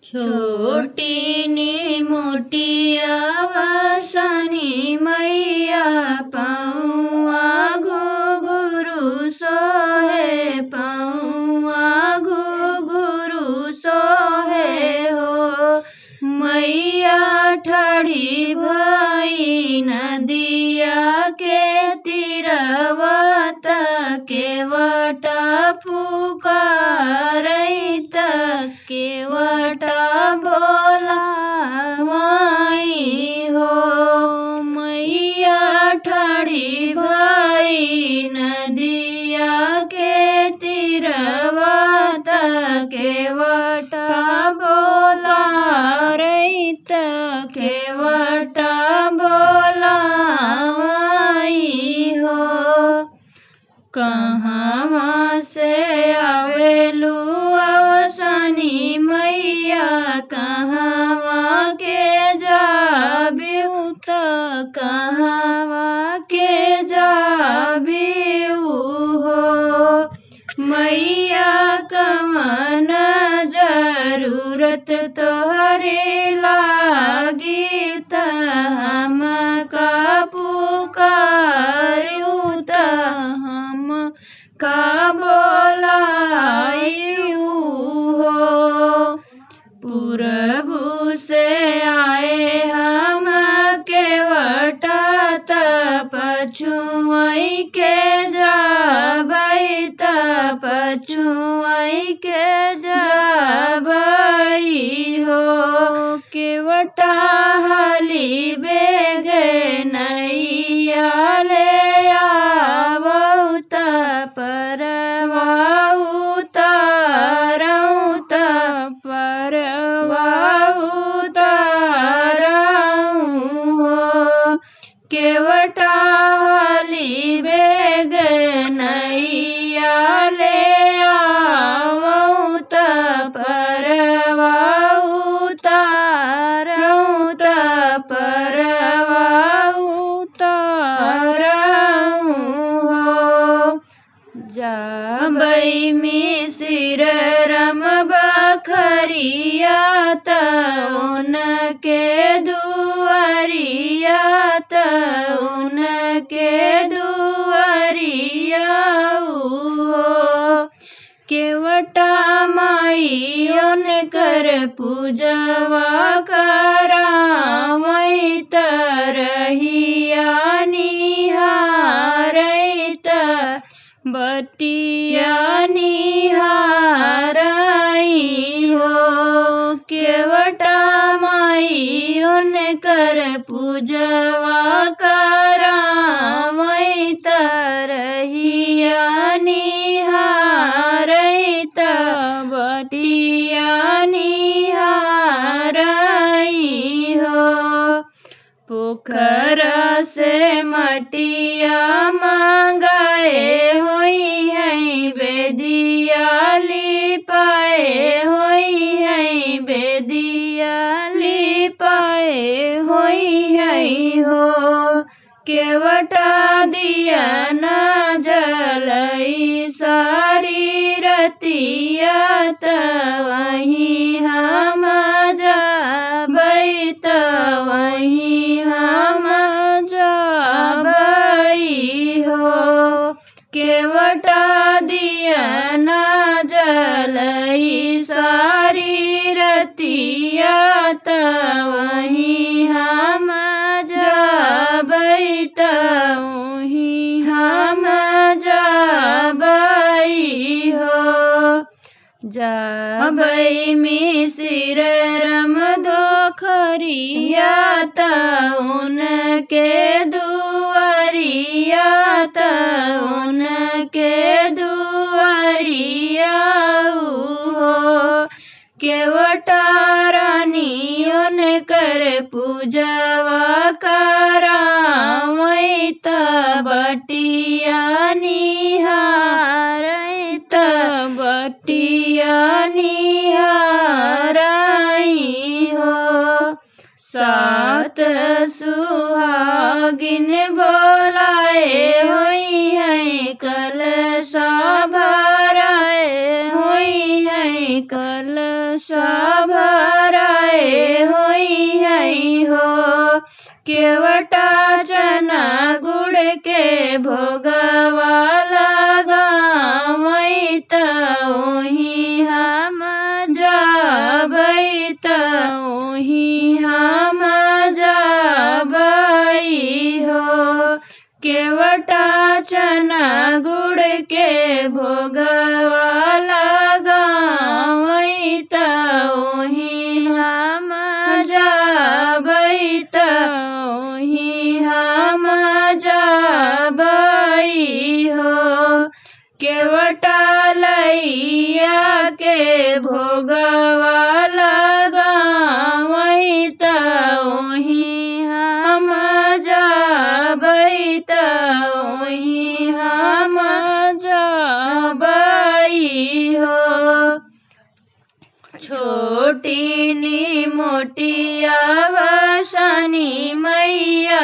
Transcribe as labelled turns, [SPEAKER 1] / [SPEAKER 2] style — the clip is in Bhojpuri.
[SPEAKER 1] छोटी नी मोटी आवासनी मैया पाऊआ घुघुरु सोहे पाऊआ घुघुरु सोहे हो मैया ठाड़ी भई नदिया के तीरवत केवटा पुकारैत केवटा बोला माई हो मैया ठाड़ी भई नदिया के तीरवत केवटा बोला रैत केवटा बोला माई हो कहाँ से आवेलू अवसनी मैया कहाँ के जाबिऊ त कहाँ के जाबिऊ हो मैया कमन जरूरत तोहरे लागी त हम का पुकारिऊ त हम का बोलाइऊ हो पूरबू से आए हम केवटा त पछुआई के जाबई त पछुआई के जाबई हो केवटा हाली बेगे नैया ले आवऊ त परवाऊ तारऊ त परवाऊ तारऊ हो केवटा हाली बेग नैया ले आवऊ त परवाऊ तारऊ त परवाऊ तारऊ हो जाबई मिसिर रम बखरिया त उनके दुआरिया त उनके दुआरिया हो केवटा माई उनकर पूजवा करावई त रहिया निहारैत बटिया निहारई हो केवटा माई उनकर पूजवा करावई त रहिया निहारैत बटिया निहारई हो पोखर से मटिया मंगाए होई है बेदिया लिपाए होई है बेदिया लिपाए होई है हो केवटा दिया न जलई सारी रतिया त वहीं हम जाबई त वहीं हम जाबई हो केवटा दिया न जलई सारी रतिया त वहीं हम जाबई त वहीं हम जाबई हो जाबई मिसिर रम दोखरिया त उनके दुआरिया त उनके दुआरिया हो केवटा रानी उनकर पूजवा करावई त बटिया निहारई त बटिया निहारई हो सात सुहागिन बोलाए होई है कलशा भराए होई है कल सभराए होई है हो केवटा चना गुड़ के भोगवा लगावई त ओही हम जाबई त ओही हम जाबई हो केवटा चना गुड़ के भोगवा लगावई त ओही हम जाबई त ओही हम जाबई हो केवटा लैया के भोगवा लगावई त ओही हम जाबई त ओही हम जाबई हो छोटी नी मोटी अवसानी मैया